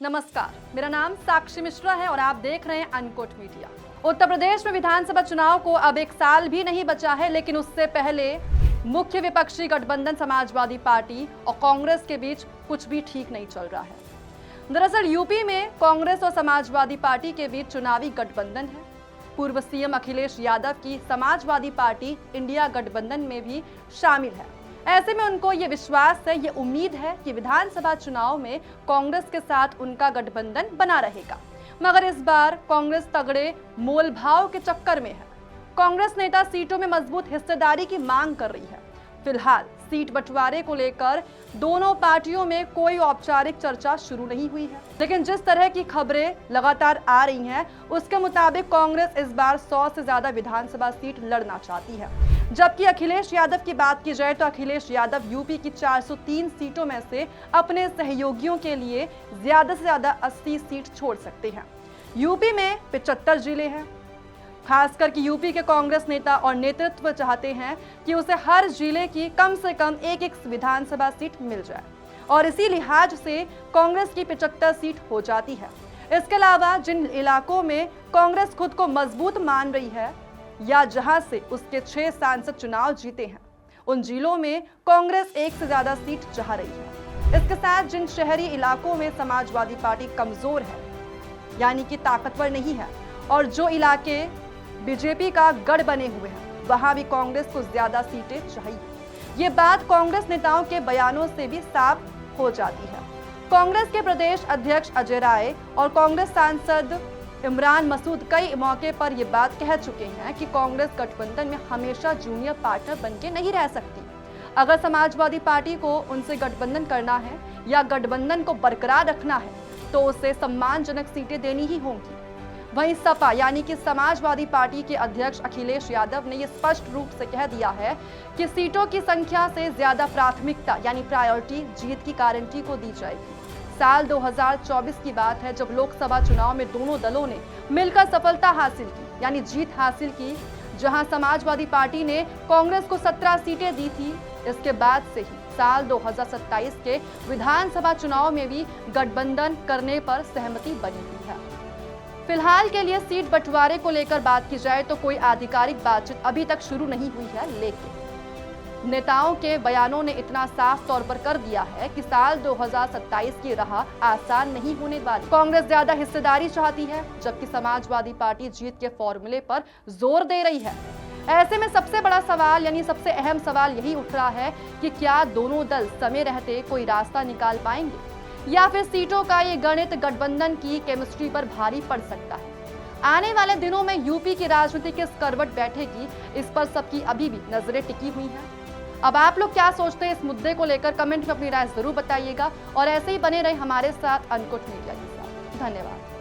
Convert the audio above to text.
नमस्कार, मेरा नाम साक्षी मिश्रा है और आप देख रहे हैं अनकोट मीडिया। उत्तर प्रदेश में विधानसभा चुनाव को अब 1 साल भी नहीं बचा है, लेकिन उससे पहले मुख्य विपक्षी गठबंधन समाजवादी पार्टी और कांग्रेस के बीच कुछ भी ठीक नहीं चल रहा है। दरअसल यूपी में कांग्रेस और समाजवादी पार्टी के बीच चुनावी गठबंधन है। पूर्व सीएम अखिलेश यादव की समाजवादी पार्टी इंडिया गठबंधन में भी शामिल है। ऐसे में उनको ये विश्वास है, ये उम्मीद है कि विधानसभा चुनाव में कांग्रेस के साथ उनका गठबंधन बना रहेगा। मगर इस बार कांग्रेस तगड़े मोल भाव के चक्कर में है। कांग्रेस नेता सीटों में मजबूत हिस्सेदारी की मांग कर रही है। फिलहाल सीट बंटवारे को लेकर दोनों पार्टियों में कोई औपचारिक चर्चा शुरू नहीं हुई है, लेकिन जिस तरह की खबरें लगातार आ रही हैं, उसके मुताबिक कांग्रेस इस बार 100 से ज्यादा विधानसभा सीट लड़ना चाहती है। जबकि अखिलेश यादव की बात की जाए तो अखिलेश यादव यूपी की 403 सीटों में से अपने सहयोगियों के लिए ज्यादा से ज्यादा 80 सीट छोड़ सकते हैं। यूपी में 75 जिले हैं। खासकर कि यूपी के कांग्रेस नेता और नेतृत्व चाहते हैं कि उसे हर जिले की कम से कम एक विधानसभा सीट मिल जाए और इसी लिहाज से कांग्रेस की 75 सीट हो जाती है। इसके अलावा जिन इलाकों में कांग्रेस खुद को मजबूत मान रही है या जहां से उसके 6 सांसद चुनाव जीते हैं, उन जिलों में कांग्रेस 1 से ज्यादा सीट चाह रही है। इसके साथ जिन शहरी इलाकों में समाजवादी पार्टी कमजोर है, यानी कि ताकतवर नहीं है, और जो इलाके बीजेपी का गढ़ बने हुए हैं, वहां भी कांग्रेस को ज्यादा सीटें चाहिए। ये बात कांग्रेस नेताओं के बयानों से भी साफ हो जाती है। कांग्रेस के प्रदेश अध्यक्ष अजय राय और कांग्रेस सांसद इमरान मसूद कई मौके पर ये बात कह चुके हैं कि कांग्रेस गठबंधन में हमेशा जूनियर पार्टनर बनके नहीं रह सकती। अगर समाजवादी पार्टी को उनसे गठबंधन करना है या गठबंधन को बरकरार रखना है तो उसे सम्मानजनक सीटें देनी ही होंगी। वहीं सपा यानी कि समाजवादी पार्टी के अध्यक्ष अखिलेश यादव ने यह स्पष्ट रूप से कह दिया है कि सीटों की संख्या से ज्यादा प्राथमिकता यानी प्रायोरिटी जीत की गारंटी को दी जाएगी। साल 2024 की बात है जब लोकसभा चुनाव में दोनों दलों ने मिलकर सफलता हासिल की यानी जीत हासिल की, जहां समाजवादी पार्टी ने कांग्रेस को 17 सीटें दी थी। इसके बाद से ही साल 2027 के विधानसभा चुनाव में भी गठबंधन करने पर सहमति बनी हुई है। फिलहाल के लिए सीट बंटवारे को लेकर बात की जाए तो कोई आधिकारिक बातचीत अभी तक शुरू नहीं हुई है, लेकिन नेताओं के बयानों ने इतना साफ तौर पर कर दिया है कि साल 2027 की राह आसान नहीं होने वाली। कांग्रेस ज्यादा हिस्सेदारी चाहती है, जबकि समाजवादी पार्टी जीत के फॉर्मूले पर जोर दे रही है। ऐसे में सबसे बड़ा सवाल यानी सबसे अहम सवाल यही उठ रहा है कि क्या दोनों दल समय रहते कोई रास्ता निकाल पाएंगे या फिर सीटों का ये गणित गठबंधन की केमिस्ट्री पर भारी पड़ सकता है। आने वाले दिनों में यूपी की राजनीति किस करवट बैठेगी, इस पर सबकी अभी भी नजरें टिकी हुई हैं। अब आप लोग क्या सोचते हैं इस मुद्दे को लेकर, कमेंट में अपनी राय जरूर बताइएगा और ऐसे ही बने रहे हमारे साथ अनकोट मीडिया के साथ। धन्यवाद।